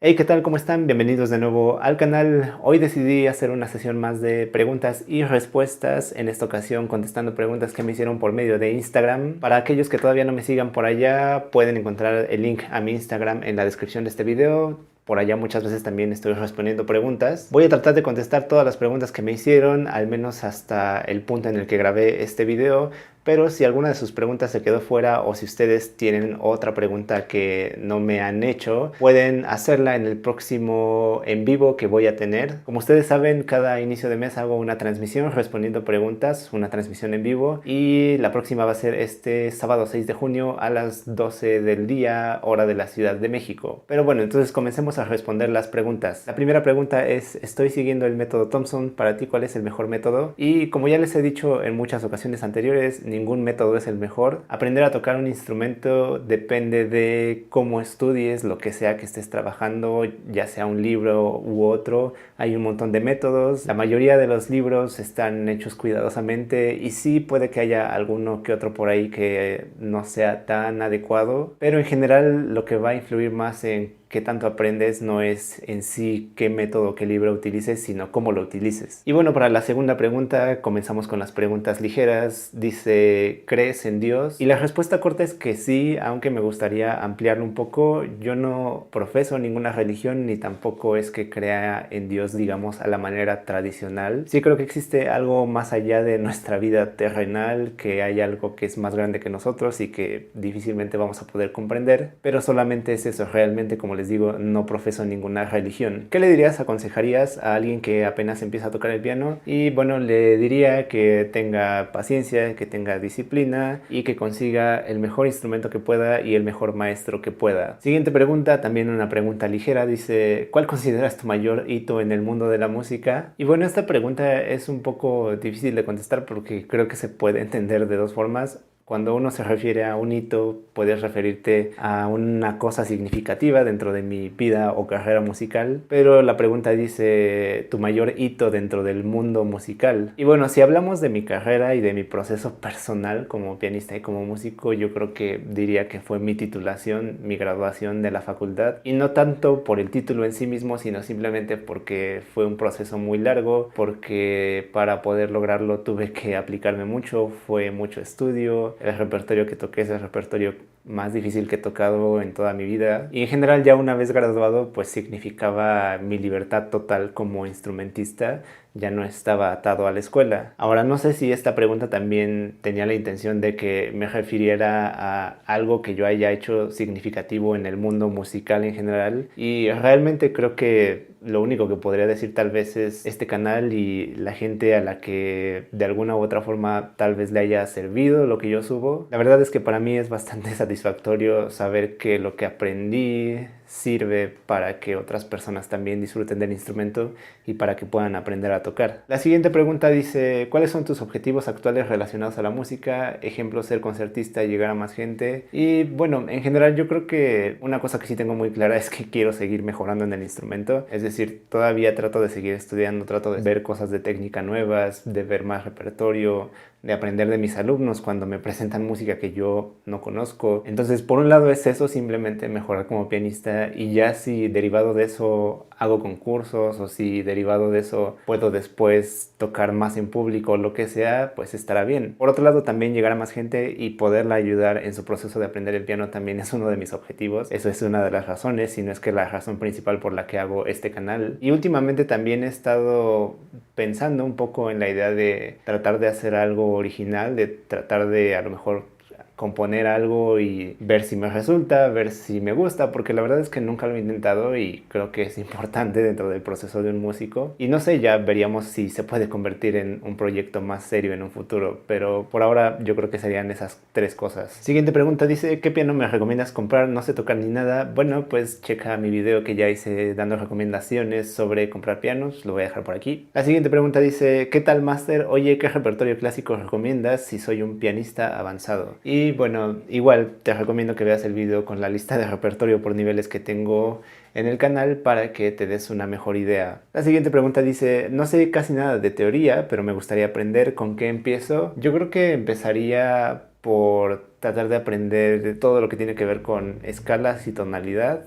Hey, ¿qué tal? ¿Cómo están? Bienvenidos de nuevo al canal. Hoy decidí hacer una sesión más de preguntas y respuestas, en esta ocasión contestando preguntas que me hicieron por medio de Instagram. Para aquellos que todavía no me sigan por allá, pueden encontrar el link a mi Instagram en la descripción de este video. Por allá muchas veces también estoy respondiendo preguntas. Voy a tratar de contestar todas las preguntas que me hicieron, al menos hasta el punto en el que grabé este video. Pero si alguna de sus preguntas se quedó fuera o si ustedes tienen otra pregunta que no me han hecho, pueden hacerla en el próximo en vivo que voy a tener. Como ustedes saben, cada inicio de mes hago una transmisión respondiendo preguntas, una transmisión en vivo, y la próxima va a ser este sábado 6 de junio a las 12 del día, hora de la Ciudad de México. Pero bueno, entonces comencemos a responder las preguntas. La primera pregunta es: ¿estoy siguiendo el método Thompson? Para ti, ¿cuál es el mejor método? Y como ya les he dicho en muchas ocasiones anteriores, ningún método es el mejor. Aprender a tocar un instrumento depende de cómo estudies, lo que sea que estés trabajando, ya sea un libro u otro. Hay un montón de métodos. La mayoría de los libros están hechos cuidadosamente y sí puede que haya alguno que otro por ahí que no sea tan adecuado, pero en general lo que va a influir más en qué tanto aprendes no es en sí qué método, qué libro utilices, sino cómo lo utilices. Y bueno, para la segunda pregunta comenzamos con las preguntas ligeras. Dice: ¿crees en Dios? Y la respuesta corta es que sí, aunque me gustaría ampliarlo un poco. Yo no profeso ninguna religión, ni tampoco es que crea en Dios, digamos, a la manera tradicional. Sí creo que existe algo más allá de nuestra vida terrenal, que hay algo que es más grande que nosotros y que difícilmente vamos a poder comprender, pero solamente es eso. Realmente, como les digo, no profeso ninguna religión. ¿Qué le dirías, aconsejarías a alguien que apenas empieza a tocar el piano? Y bueno, le diría que tenga paciencia, que tenga disciplina y que consiga el mejor instrumento que pueda y el mejor maestro que pueda. Siguiente pregunta, también una pregunta ligera. Dice: ¿cuál consideras tu mayor hito en el mundo de la música? Y bueno, esta pregunta es un poco difícil de contestar porque creo que se puede entender de dos formas. Cuando uno se refiere a un hito, puedes referirte a una cosa significativa dentro de mi vida o carrera musical, pero la pregunta dice: tu mayor hito dentro del mundo musical. Y bueno, si hablamos de mi carrera y de mi proceso personal como pianista y como músico, yo creo que diría que fue mi titulación, mi graduación de la facultad, y no tanto por el título en sí mismo, sino simplemente porque fue un proceso muy largo, porque para poder lograrlo tuve que aplicarme mucho, fue mucho estudio. El repertorio que toqué es el repertorio más difícil que he tocado en toda mi vida, y en general, ya una vez graduado, pues significaba mi libertad total como instrumentista. Ya no estaba atado a la escuela. Ahora, no sé si esta pregunta también tenía la intención de que me refiriera a algo que yo haya hecho significativo en el mundo musical en general, y realmente creo que lo único que podría decir tal vez es este canal y la gente a la que de alguna u otra forma tal vez le haya servido lo que yo subo. La verdad es que para mí es bastante satisfactorio saber que lo que aprendí sirve para que otras personas también disfruten del instrumento y para que puedan aprender a tocar. La siguiente pregunta dice: ¿cuáles son tus objetivos actuales relacionados a la música? Ejemplo, ser concertista y llegar a más gente. Y bueno, en general yo creo que una cosa que sí tengo muy clara es que quiero seguir mejorando en el instrumento. Es decir, todavía trato de seguir estudiando, trato de ver cosas de técnica nuevas, de ver más repertorio, de aprender de mis alumnos cuando me presentan música que yo no conozco. Entonces, por un lado es eso, simplemente mejorar como pianista, y ya si derivado de eso hago concursos, o si derivado de eso puedo después tocar más en público o lo que sea, pues estará bien. Por otro lado, también llegar a más gente y poderla ayudar en su proceso de aprender el piano también es uno de mis objetivos. Eso es una de las razones, si no es que la razón principal por la que hago este canal. Y últimamente también he estado pensando un poco en la idea de tratar de hacer algo original, de tratar de a lo mejor componer algo y ver si me resulta, ver si me gusta, porque la verdad es que nunca lo he intentado y creo que es importante dentro del proceso de un músico. Y no sé, ya veríamos si se puede convertir en un proyecto más serio en un futuro, pero por ahora yo creo que serían esas tres cosas. Siguiente pregunta dice: ¿qué piano me recomiendas comprar? No sé tocar ni nada. Bueno, pues checa mi video que ya hice dando recomendaciones sobre comprar pianos, lo voy a dejar por aquí. La siguiente pregunta dice: ¿qué tal máster? Oye, ¿qué repertorio clásico recomiendas si soy un pianista avanzado? Y bueno, igual te recomiendo que veas el video con la lista de repertorio por niveles que tengo en el canal para que te des una mejor idea. La siguiente pregunta dice: no sé casi nada de teoría, pero me gustaría aprender. ¿Con qué empiezo? Yo creo que empezaría por tratar de aprender de todo lo que tiene que ver con escalas y tonalidad,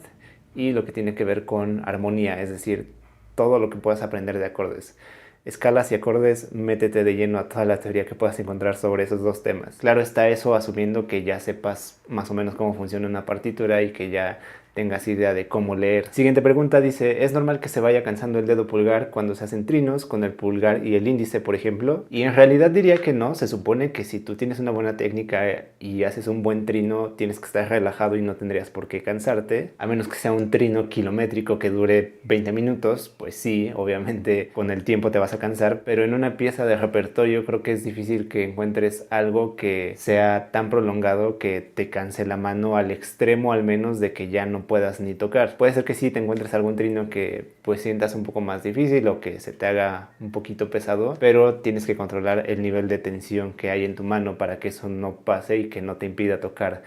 y lo que tiene que ver con armonía, es decir, todo lo que puedas aprender de acordes. Escalas y acordes, métete de lleno a toda la teoría que puedas encontrar sobre esos dos temas. Claro está eso asumiendo que ya sepas más o menos cómo funciona una partitura y que ya tengas idea de cómo leer. Siguiente pregunta dice, ¿es normal que se vaya cansando el dedo pulgar cuando se hacen trinos con el pulgar y el índice, por ejemplo? Y en realidad diría que no, se supone que si tú tienes una buena técnica y haces un buen trino, tienes que estar relajado y no tendrías por qué cansarte, a menos que sea un trino kilométrico que dure 20 minutos, pues sí, obviamente con el tiempo te vas a cansar, pero en una pieza de repertorio creo que es difícil que encuentres algo que sea tan prolongado que te canse la mano al extremo al menos de que ya no puedas ni tocar. Puede ser que sí te encuentres algún trino que pues sientas un poco más difícil o que se te haga un poquito pesado, pero tienes que controlar el nivel de tensión que hay en tu mano para que eso no pase y que no te impida tocar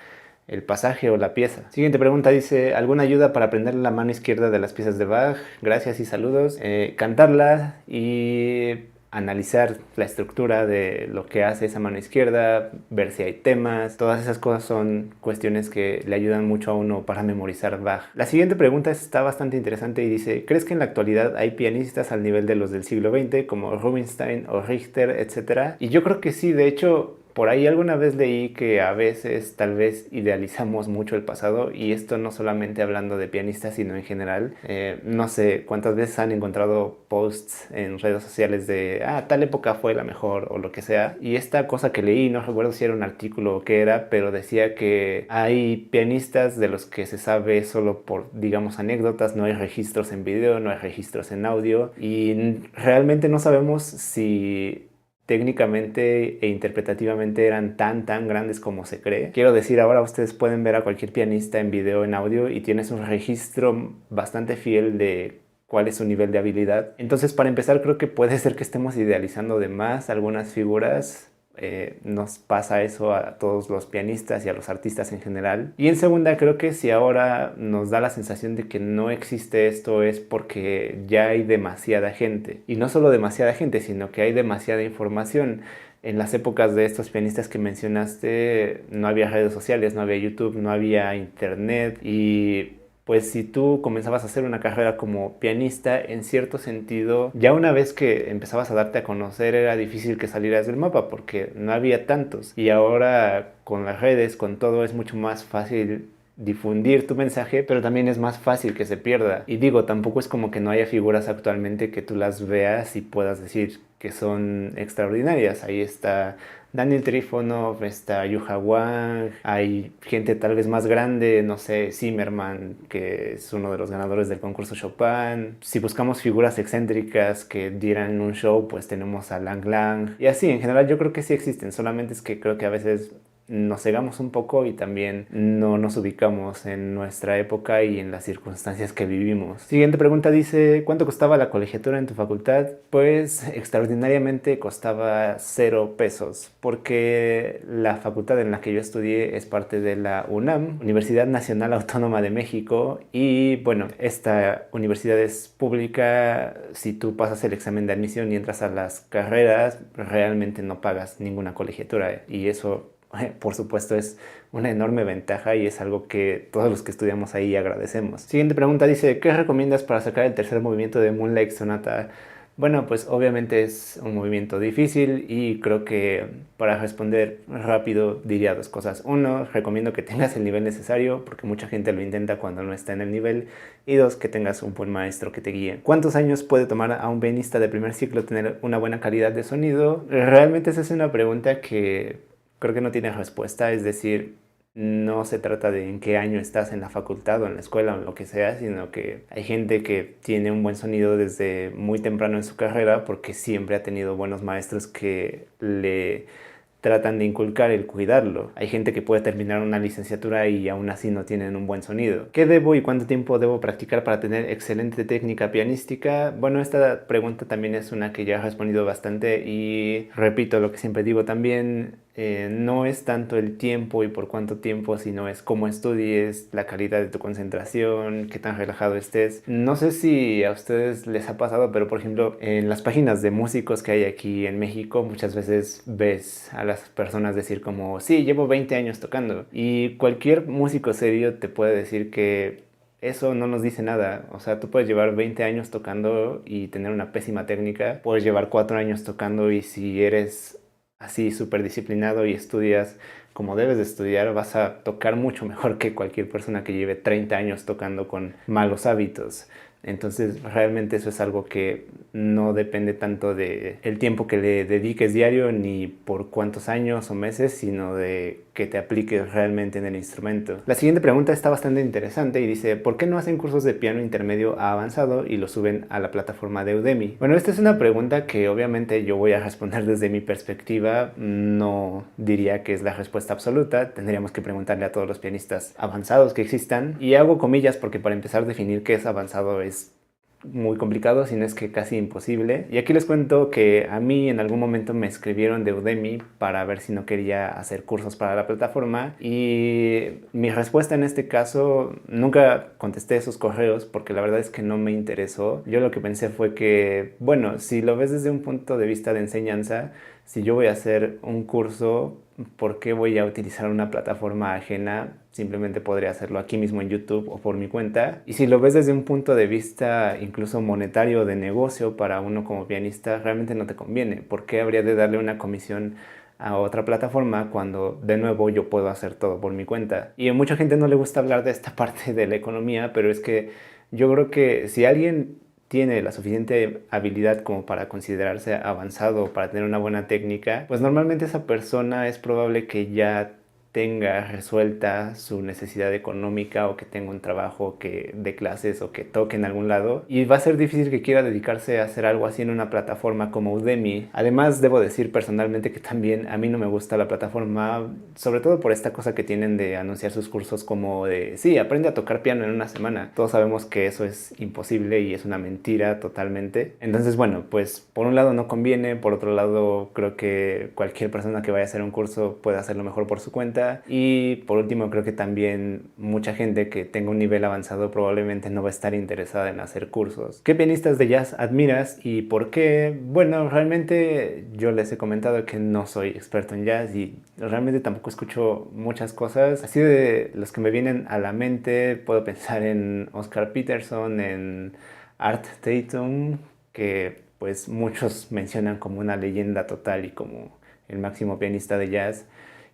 el pasaje o la pieza. Siguiente pregunta dice, ¿alguna ayuda para aprender la mano izquierda de las piezas de Bach? Gracias y saludos. Cantarla y analizar la estructura de lo que hace esa mano izquierda, ver si hay temas, todas esas cosas son cuestiones que le ayudan mucho a uno para memorizar Bach. La siguiente pregunta está bastante interesante y dice, ¿crees que en la actualidad hay pianistas al nivel de los del siglo XX como Rubinstein o Richter, etcétera? Y yo creo que sí, de hecho, por ahí alguna vez leí que a veces tal vez idealizamos mucho el pasado y esto no solamente hablando de pianistas sino en general. No sé cuántas veces han encontrado posts en redes sociales de tal época fue la mejor o lo que sea, y esta cosa que leí, no recuerdo si era un artículo o qué era, pero decía que hay pianistas de los que se sabe solo por, digamos, anécdotas, no hay registros en video, no hay registros en audio y realmente no sabemos si técnicamente e interpretativamente eran tan grandes como se cree. Quiero decir, ahora ustedes pueden ver a cualquier pianista en video, en audio y tienes un registro bastante fiel de cuál es su nivel de habilidad. Entonces, para empezar, creo que puede ser que estemos idealizando de más algunas figuras. Nos pasa eso a todos los pianistas y a los artistas en general. Y en segunda, creo que si ahora nos da la sensación de que no existe esto es porque ya hay demasiada gente. Y no solo demasiada gente, sino que hay demasiada información. En las épocas de estos pianistas que mencionaste, no había redes sociales, no había YouTube, no había internet y pues si tú comenzabas a hacer una carrera como pianista, en cierto sentido, ya una vez que empezabas a darte a conocer era difícil que salieras del mapa porque no había tantos. Y ahora con las redes, con todo, es mucho más fácil difundir tu mensaje, pero también es más fácil que se pierda. Y digo, tampoco es como que no haya figuras actualmente que tú las veas y puedas decir que son extraordinarias. Ahí está Daniel Trifonov, está Yuha Wang, hay gente tal vez más grande, no sé, Zimmerman, que es uno de los ganadores del concurso Chopin. Si buscamos figuras excéntricas que dieran un show, pues tenemos a Lang Lang. Y así, en general yo creo que sí existen, solamente es que creo que a veces nos cegamos un poco y también no nos ubicamos en nuestra época y en las circunstancias que vivimos. Siguiente pregunta dice, ¿cuánto costaba la colegiatura en tu facultad? Pues extraordinariamente costaba 0 pesos, porque la facultad en la que yo estudié es parte de la UNAM, Universidad Nacional Autónoma de México, y bueno, esta universidad es pública. Si tú pasas el examen de admisión y entras a las carreras, realmente no pagas ninguna colegiatura y eso por supuesto es una enorme ventaja y es algo que todos los que estudiamos ahí agradecemos. Siguiente pregunta dice, ¿qué recomiendas para sacar el tercer movimiento de Moonlight Sonata? Bueno, pues obviamente es un movimiento difícil y creo que para responder rápido diría dos cosas. Uno, recomiendo que tengas el nivel necesario porque mucha gente lo intenta cuando no está en el nivel. Y dos, que tengas un buen maestro que te guíe. ¿Cuántos años puede tomar a un pianista de primer ciclo tener una buena calidad de sonido? Realmente esa es una pregunta que creo que no tiene respuesta, es decir, no se trata de en qué año estás en la facultad o en la escuela o en lo que sea, sino que hay gente que tiene un buen sonido desde muy temprano en su carrera porque siempre ha tenido buenos maestros que le tratan de inculcar el cuidarlo. Hay gente que puede terminar una licenciatura y aún así no tienen un buen sonido. ¿Qué debo y cuánto tiempo debo practicar para tener excelente técnica pianística? Bueno, esta pregunta también es una que ya he respondido bastante y repito lo que siempre digo también. No es tanto el tiempo y por cuánto tiempo, sino es cómo estudies, la calidad de tu concentración, qué tan relajado estés. No sé si a ustedes les ha pasado, pero por ejemplo, en las páginas de músicos que hay aquí en México, muchas veces ves a las personas decir como, sí, llevo 20 años tocando. Y cualquier músico serio te puede decir que eso no nos dice nada. O sea, tú puedes llevar 20 años tocando y tener una pésima técnica. Puedes llevar 4 años tocando y si eres así súper disciplinado y estudias como debes de estudiar, vas a tocar mucho mejor que cualquier persona que lleve 30 años tocando con malos hábitos. Entonces, realmente eso es algo que no depende tanto de el tiempo que le dediques diario ni por cuántos años o meses, sino de que te apliques realmente en el instrumento. La siguiente pregunta está bastante interesante y dice, ¿por qué no hacen cursos de piano intermedio a avanzado y lo suben a la plataforma de Udemy? Bueno, esta es una pregunta que obviamente yo voy a responder desde mi perspectiva. No diría que es la respuesta absoluta. Tendríamos que preguntarle a todos los pianistas avanzados que existan. Y hago comillas porque para empezar a definir qué es avanzado es muy complicado, si no es que casi imposible. Y aquí les cuento que a mí en algún momento me escribieron de Udemy para ver si no quería hacer cursos para la plataforma y mi respuesta en este caso, nunca contesté esos correos porque la verdad es que no me interesó. Yo lo que pensé fue que, bueno, si lo ves desde un punto de vista de enseñanza, si yo voy a hacer un curso, ¿por qué voy a utilizar una plataforma ajena? Simplemente podría hacerlo aquí mismo en YouTube o por mi cuenta. Y si lo ves desde un punto de vista incluso monetario de negocio para uno como pianista, realmente no te conviene. ¿Por qué habría de darle una comisión a otra plataforma cuando de nuevo yo puedo hacer todo por mi cuenta? Y a mucha gente no le gusta hablar de esta parte de la economía, pero es que yo creo que si alguien tiene la suficiente habilidad como para considerarse avanzado, para tener una buena técnica, pues normalmente esa persona es probable que ya tenga resuelta su necesidad económica o que tenga un trabajo que de clases o que toque en algún lado y va a ser difícil que quiera dedicarse a hacer algo así en una plataforma como Udemy. Además, debo decir personalmente que también a mí no me gusta la plataforma, sobre todo por esta cosa que tienen de anunciar sus cursos como de sí, aprende a tocar piano en una semana. Todos sabemos que eso es imposible y es una mentira totalmente. Entonces, bueno, pues por un lado no conviene, por otro lado creo que cualquier persona que vaya a hacer un curso puede hacerlo mejor por su cuenta. Y por último, creo que también mucha gente que tenga un nivel avanzado probablemente no va a estar interesada en hacer cursos. ¿Qué pianistas de jazz admiras y por qué? Bueno, realmente yo les he comentado que no soy experto en jazz y realmente tampoco escucho muchas cosas. Así de los que me vienen a la mente, puedo pensar en Oscar Peterson, en Art Tatum, que pues muchos mencionan como una leyenda total y como el máximo pianista de jazz.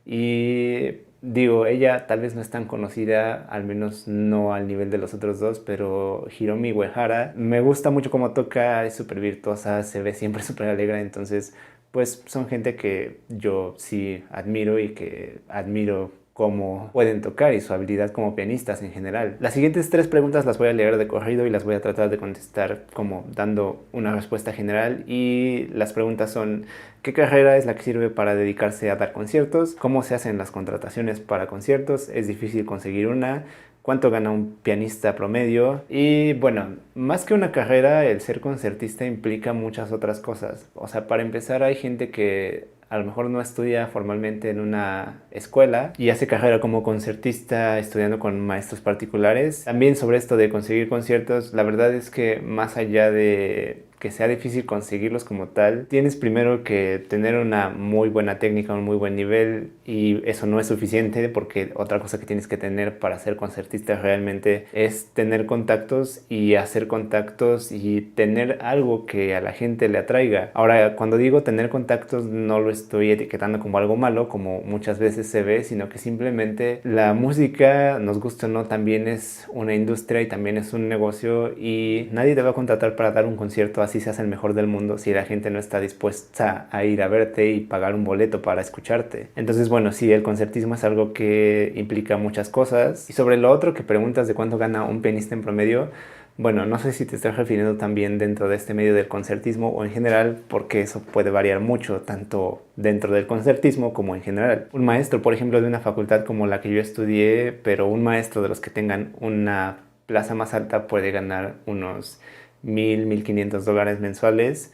Y digo, ella tal vez no es tan conocida, al menos no al nivel de los otros dos, pero Hiromi Uehara me gusta mucho cómo toca, es súper virtuosa, se ve siempre súper alegre, entonces pues son gente que yo sí admiro y que admiro cómo pueden tocar y su habilidad como pianistas en general. Las siguientes 3 preguntas las voy a leer de corrido y las voy a tratar de contestar como dando una respuesta general y las preguntas son: ¿qué carrera es la que sirve para dedicarse a dar conciertos? ¿Cómo se hacen las contrataciones para conciertos? ¿Es difícil conseguir una? ¿Cuánto gana un pianista promedio? Y bueno, más que una carrera, el ser concertista implica muchas otras cosas. O sea, para empezar, hay gente que a lo mejor no estudia formalmente en una escuela y hace carrera como concertista estudiando con maestros particulares. También sobre esto de conseguir conciertos, la verdad es que más allá de que sea difícil conseguirlos como tal, tienes primero que tener una muy buena técnica, un muy buen nivel, y eso no es suficiente porque otra cosa que tienes que tener para ser concertista realmente es tener contactos y hacer contactos y tener algo que a la gente le atraiga. Ahora, cuando digo tener contactos no lo estoy etiquetando como algo malo, como muchas veces se ve, sino que simplemente la música, nos gusta o no, también es una industria y también es un negocio y nadie te va a contratar para dar un concierto así seas el mejor del mundo si la gente no está dispuesta a ir a verte y pagar un boleto para escucharte. Entonces, bueno, sí, el concertismo es algo que implica muchas cosas. Y sobre lo otro que preguntas de cuánto gana un pianista en promedio, bueno, no sé si te estás refiriendo también dentro de este medio del concertismo o en general, porque eso puede variar mucho, tanto dentro del concertismo como en general. Un maestro, por ejemplo, de una facultad como la que yo estudié, pero un maestro de los que tengan una plaza más alta puede ganar unos $1,000, $1,500 mensuales,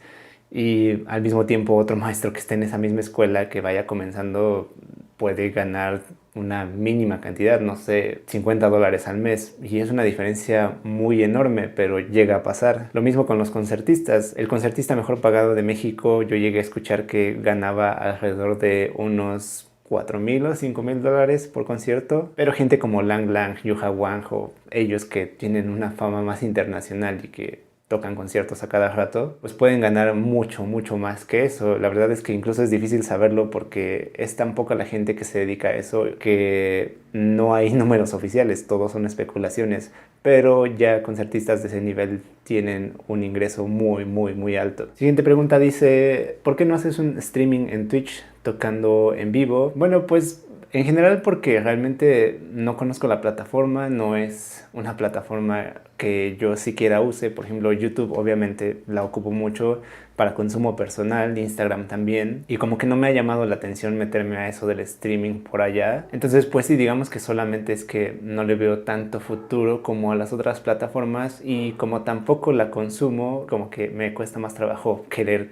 y al mismo tiempo otro maestro que esté en esa misma escuela que vaya comenzando puede ganar una mínima cantidad, no sé, $50 al mes, y es una diferencia muy enorme, pero llega a pasar. Lo mismo con los concertistas. El concertista mejor pagado de México, yo llegué a escuchar que ganaba alrededor de unos $4,000 o $5,000 por concierto, pero gente como Lang Lang, Yuha Wang o ellos que tienen una fama más internacional y que tocan conciertos a cada rato, pues pueden ganar mucho, mucho más que eso. La verdad es que incluso es difícil saberlo porque es tan poca la gente que se dedica a eso que no hay números oficiales, todos son especulaciones, pero ya concertistas de ese nivel tienen un ingreso muy, muy, muy alto. Siguiente pregunta dice, ¿por qué no haces un streaming en Twitch tocando en vivo? Bueno, pues en general porque realmente no conozco la plataforma, no es una plataforma que yo siquiera use. Por ejemplo, YouTube obviamente la ocupo mucho para consumo personal, Instagram también, y como que no me ha llamado la atención meterme a eso del streaming por allá. Entonces pues sí, digamos que solamente es que no le veo tanto futuro como a las otras plataformas, y como tampoco la consumo, como que me cuesta más trabajo querer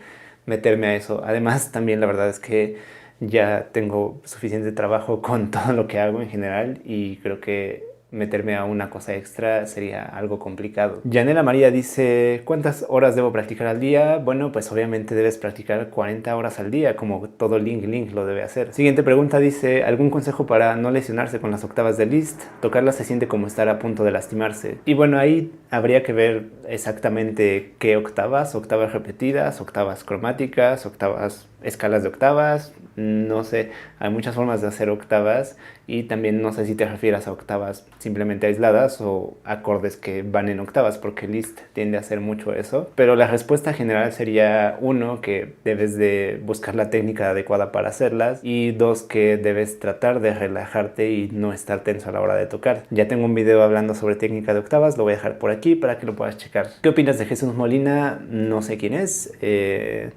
meterme a eso. Además también la verdad es que ya tengo suficiente trabajo con todo lo que hago en general y creo que meterme a una cosa extra sería algo complicado. Yanela María dice, ¿cuántas horas debo practicar al día? Bueno, pues obviamente debes practicar 40 horas al día, como todo Link lo debe hacer. Siguiente pregunta dice, ¿algún consejo para no lesionarse con las octavas de Liszt? Tocarlas se siente como estar a punto de lastimarse. Y bueno, ahí habría que ver exactamente qué octavas repetidas, octavas cromáticas, octavas, escalas de octavas, no sé, hay muchas formas de hacer octavas, y también no sé si te refieras a octavas simplemente aisladas o acordes que van en octavas, porque Liszt tiende a hacer mucho eso. Pero la respuesta general sería, uno, que debes de buscar la técnica adecuada para hacerlas, y dos, que debes tratar de relajarte y no estar tenso a la hora de tocar. Ya tengo un video hablando sobre técnica de octavas, lo voy a dejar por aquí para que lo puedas checar. ¿Qué opinas de Jesús Molina? No sé quién es,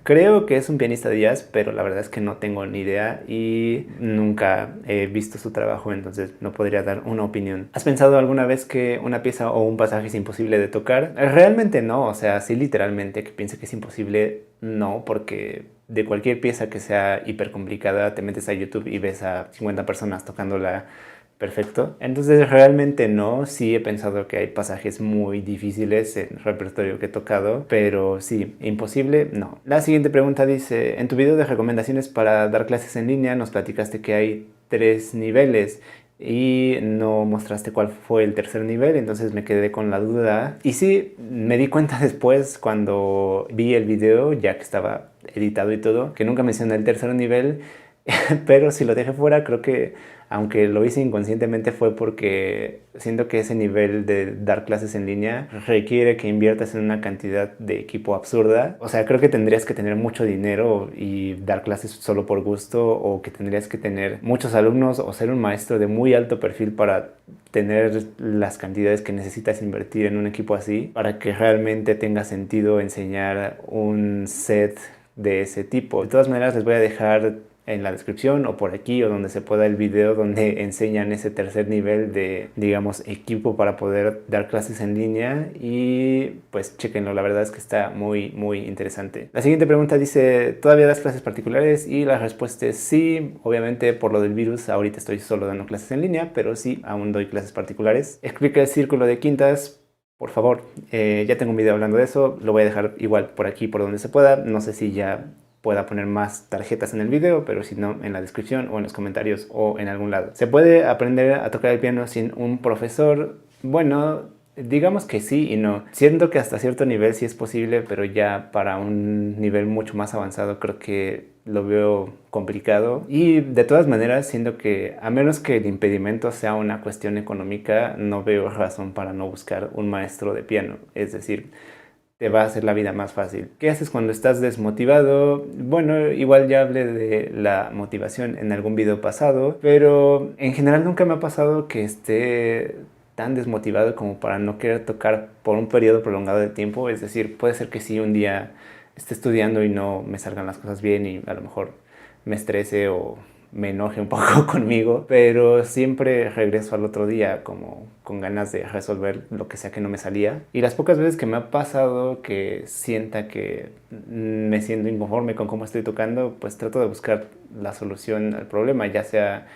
creo que es un pianista de jazz, pero la verdad es que no tengo ni idea y nunca he visto su trabajo, entonces no podría dar una opinión. ¿Has pensado alguna vez que una pieza o un pasaje es imposible de tocar? Realmente no, o sea, sí, literalmente que piense que es imposible, no, porque de cualquier pieza que sea hiper complicada te metes a YouTube y ves a 50 personas tocándola perfecto. Entonces realmente no, sí he pensado que hay pasajes muy difíciles en el repertorio que he tocado, pero sí, imposible, no. La siguiente pregunta dice, en tu video de recomendaciones para dar clases en línea nos platicaste que hay 3 niveles y no mostraste cuál fue el tercer nivel, entonces me quedé con la duda. Y sí, me di cuenta después cuando vi el video, ya que estaba editado y todo, que nunca mencioné el tercer nivel, pero si lo dejé fuera, creo que aunque lo hice inconscientemente fue porque siento que ese nivel de dar clases en línea requiere que inviertas en una cantidad de equipo absurda. O sea, creo que tendrías que tener mucho dinero y dar clases solo por gusto, o que tendrías que tener muchos alumnos o ser un maestro de muy alto perfil para tener las cantidades que necesitas invertir en un equipo así para que realmente tenga sentido enseñar un set de ese tipo. De todas maneras, les voy a dejar en la descripción o por aquí o donde se pueda el video donde enseñan ese tercer nivel de, digamos, equipo para poder dar clases en línea, y pues chequenlo, la verdad es que está muy, muy interesante. La siguiente pregunta dice, ¿todavía das clases particulares? Y la respuesta es sí, obviamente por lo del virus ahorita estoy solo dando clases en línea, pero sí, aún doy clases particulares. Explica el círculo de quintas, por favor. Ya tengo un video hablando de eso, lo voy a dejar igual por aquí, por donde se pueda. No sé si ya pueda poner más tarjetas en el video, pero si no, en la descripción o en los comentarios o en algún lado. ¿Se puede aprender a tocar el piano sin un profesor? Bueno, digamos que sí y no. Siento que hasta cierto nivel sí es posible, pero ya para un nivel mucho más avanzado creo que lo veo complicado. Y de todas maneras, siento que a menos que el impedimento sea una cuestión económica, no veo razón para no buscar un maestro de piano. Es decir, te va a hacer la vida más fácil. ¿Qué haces cuando estás desmotivado? Bueno, igual ya hablé de la motivación en algún video pasado, pero en general nunca me ha pasado que esté tan desmotivado como para no querer tocar por un periodo prolongado de tiempo. Es decir, puede ser que sí un día esté estudiando y no me salgan las cosas bien y a lo mejor me estrese o me enoje un poco conmigo, pero siempre regreso al otro día como con ganas de resolver lo que sea que no me salía. Y las pocas veces que me ha pasado que sienta que me siento inconforme con cómo estoy tocando, pues trato de buscar la solución al problema, ya sea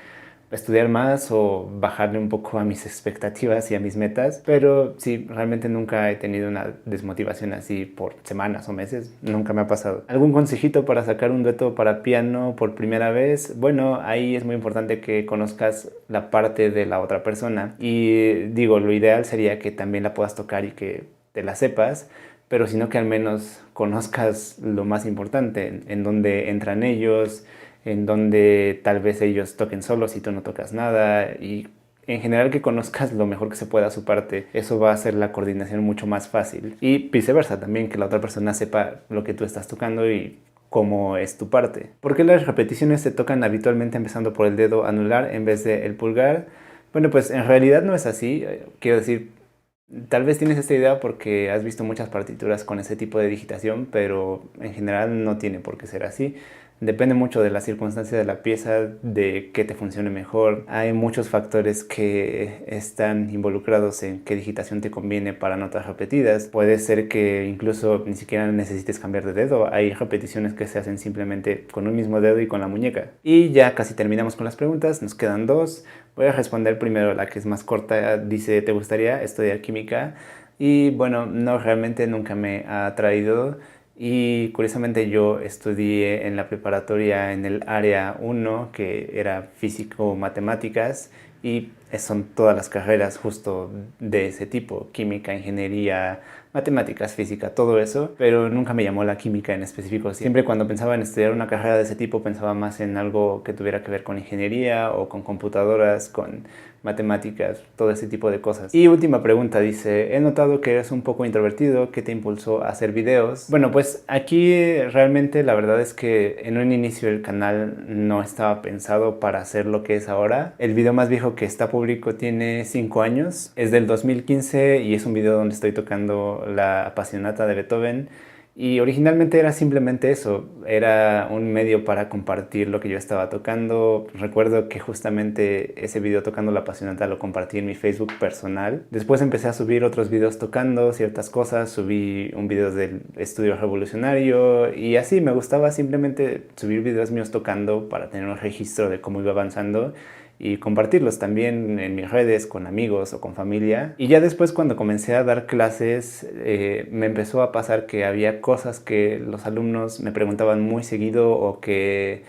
estudiar más o bajarle un poco a mis expectativas y a mis metas, pero sí, realmente nunca he tenido una desmotivación así por semanas o meses, nunca me ha pasado. ¿Algún consejito para sacar un dueto para piano por primera vez? Bueno, ahí es muy importante que conozcas la parte de la otra persona y digo, lo ideal sería que también la puedas tocar y que te la sepas, pero sino que al menos conozcas lo más importante, en dónde entran ellos, en donde tal vez ellos toquen solos y tú no tocas nada y en general que conozcas lo mejor que se pueda a su parte. Eso va a hacer la coordinación mucho más fácil y viceversa también, que la otra persona sepa lo que tú estás tocando y cómo es tu parte. ¿Por qué las repeticiones se tocan habitualmente empezando por el dedo anular en vez del pulgar? Bueno, pues en realidad no es así. Quiero decir, tal vez tienes esta idea porque has visto muchas partituras con ese tipo de digitación, pero en general no tiene por qué ser así. Depende mucho de la circunstancia de la pieza, de qué te funcione mejor. Hay muchos factores que están involucrados en qué digitación te conviene para notas repetidas. Puede ser que incluso ni siquiera necesites cambiar de dedo. Hay repeticiones que se hacen simplemente con un mismo dedo y con la muñeca. Y ya casi terminamos con las preguntas. Nos quedan dos. Voy a responder primero la que es más corta. Dice, ¿te gustaría estudiar química? Y bueno, no, realmente nunca me ha atraído. Y curiosamente yo estudié en la preparatoria en el área 1, que era físico-matemáticas, y son todas las carreras justo de ese tipo, química, ingeniería, matemáticas, física, todo eso, pero nunca me llamó la química en específico. Siempre cuando pensaba en estudiar una carrera de ese tipo pensaba más en algo que tuviera que ver con ingeniería o con computadoras, con matemáticas, todo ese tipo de cosas. Y última pregunta, dice, he notado que eres un poco introvertido, ¿qué te impulsó a hacer videos? Bueno, pues aquí realmente la verdad es que en un inicio el canal no estaba pensado para hacer lo que es ahora. El video más viejo que está público tiene 5 años, es del 2015 y es un video donde estoy tocando la Apasionata de Beethoven. Y originalmente era simplemente eso, era un medio para compartir lo que yo estaba tocando. Recuerdo que justamente ese video tocando la Apasionata lo compartí en mi Facebook personal. Después empecé a subir otros videos tocando ciertas cosas, subí un video del Estudio Revolucionario y así me gustaba simplemente subir videos míos tocando para tener un registro de cómo iba avanzando y compartirlos también en mis redes con amigos o con familia. Y ya después cuando comencé a dar clases me empezó a pasar que había cosas que los alumnos me preguntaban muy seguido o que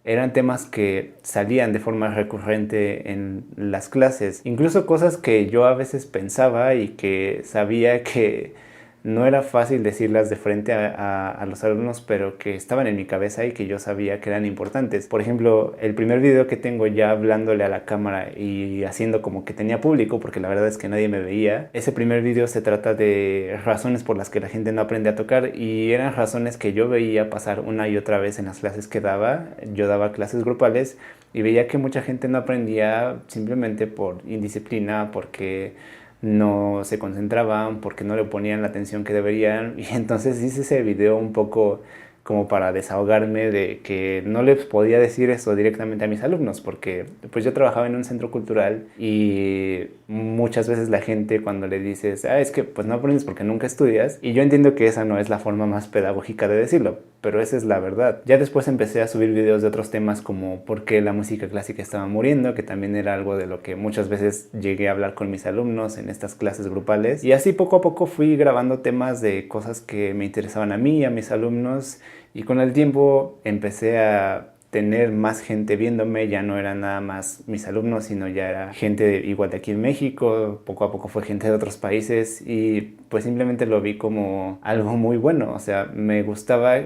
eran temas que salían de forma recurrente en las clases. Incluso cosas que yo a veces pensaba y que sabía que no era fácil decirlas de frente a los alumnos, pero que estaban en mi cabeza y que yo sabía que eran importantes. Por ejemplo, el primer video que tengo ya hablándole a la cámara y haciendo como que tenía público, porque la verdad es que nadie me veía. Ese primer video se trata de razones por las que la gente no aprende a tocar y eran razones que yo veía pasar una y otra vez en las clases que daba. Yo daba clases grupales y veía que mucha gente no aprendía simplemente por indisciplina, porque no se concentraban, porque no le ponían la atención que deberían. Y entonces hice ese video un poco como para desahogarme de que no les podía decir eso directamente a mis alumnos, porque pues yo trabajaba en un centro cultural y muchas veces la gente cuando le dices, es que pues no aprendes porque nunca estudias, y yo entiendo que esa no es la forma más pedagógica de decirlo, pero esa es la verdad. Ya después empecé a subir videos de otros temas como por qué la música clásica estaba muriendo, que también era algo de lo que muchas veces llegué a hablar con mis alumnos en estas clases grupales, y así poco a poco fui grabando temas de cosas que me interesaban a mí y a mis alumnos, y con el tiempo empecé a tener más gente viéndome. Ya no eran nada más mis alumnos, sino ya era gente igual de aquí en México. Poco a poco fue gente de otros países y pues simplemente lo vi como algo muy bueno. O sea, me gustaba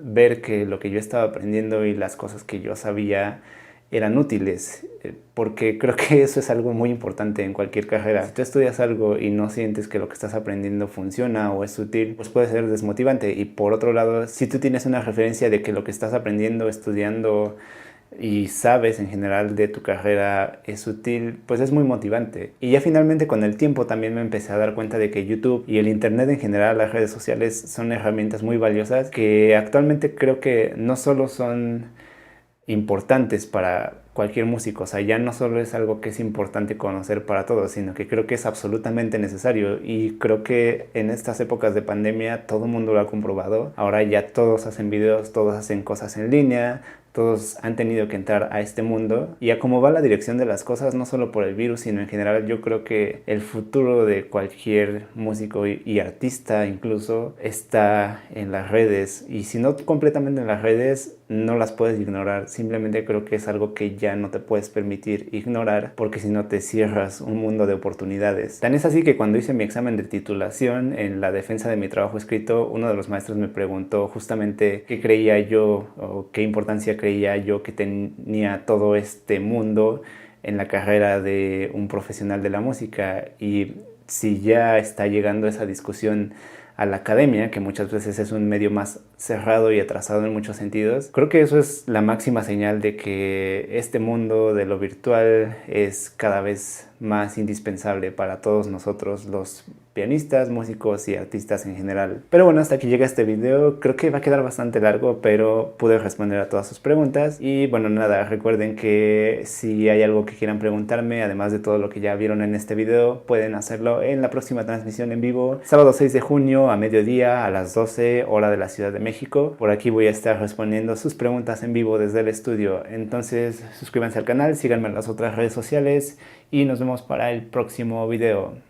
ver que lo que yo estaba aprendiendo y las cosas que yo sabía eran útiles, porque creo que eso es algo muy importante en cualquier carrera. Si tú estudias algo y no sientes que lo que estás aprendiendo funciona o es útil, pues puede ser desmotivante. Y por otro lado, si tú tienes una referencia de que lo que estás aprendiendo, estudiando y sabes en general de tu carrera es útil, pues es muy motivante. Y ya finalmente con el tiempo también me empecé a dar cuenta de que YouTube y el internet en general, las redes sociales, son herramientas muy valiosas que actualmente creo que no solo son importantes para cualquier músico. O sea, ya no solo es algo que es importante conocer para todos, sino que creo que es absolutamente necesario. Y creo que en estas épocas de pandemia todo el mundo lo ha comprobado. Ahora ya todos hacen videos, todos hacen cosas en línea, Todos han tenido que entrar a este mundo, y a cómo va la dirección de las cosas, no solo por el virus, sino en general, yo creo que el futuro de cualquier músico y artista incluso está en las redes, y si no completamente en las redes, no las puedes ignorar. Simplemente creo que es algo que ya no te puedes permitir ignorar, porque si no te cierras un mundo de oportunidades. Tan es así que cuando hice mi examen de titulación en la defensa de mi trabajo escrito, uno de los maestros me preguntó justamente qué creía yo o qué importancia creía yo que tenía todo este mundo en la carrera de un profesional de la música, y si ya está llegando esa discusión a la academia, que muchas veces es un medio más cerrado y atrasado en muchos sentidos. Creo que eso es la máxima señal de que este mundo de lo virtual es cada vez más indispensable para todos nosotros, los pianistas, músicos y artistas en general. Pero bueno, hasta aquí llega este video. Creo que va a quedar bastante largo, pero pude responder a todas sus preguntas. Y bueno, nada, recuerden que si hay algo que quieran preguntarme, además de todo lo que ya vieron en este video, pueden hacerlo en la próxima transmisión en vivo, sábado 6 de junio a mediodía a las 12 hora de la Ciudad de México. Por aquí voy a estar respondiendo sus preguntas en vivo desde el estudio. Entonces suscríbanse al canal, síganme en las otras redes sociales y nos vemos para el próximo video.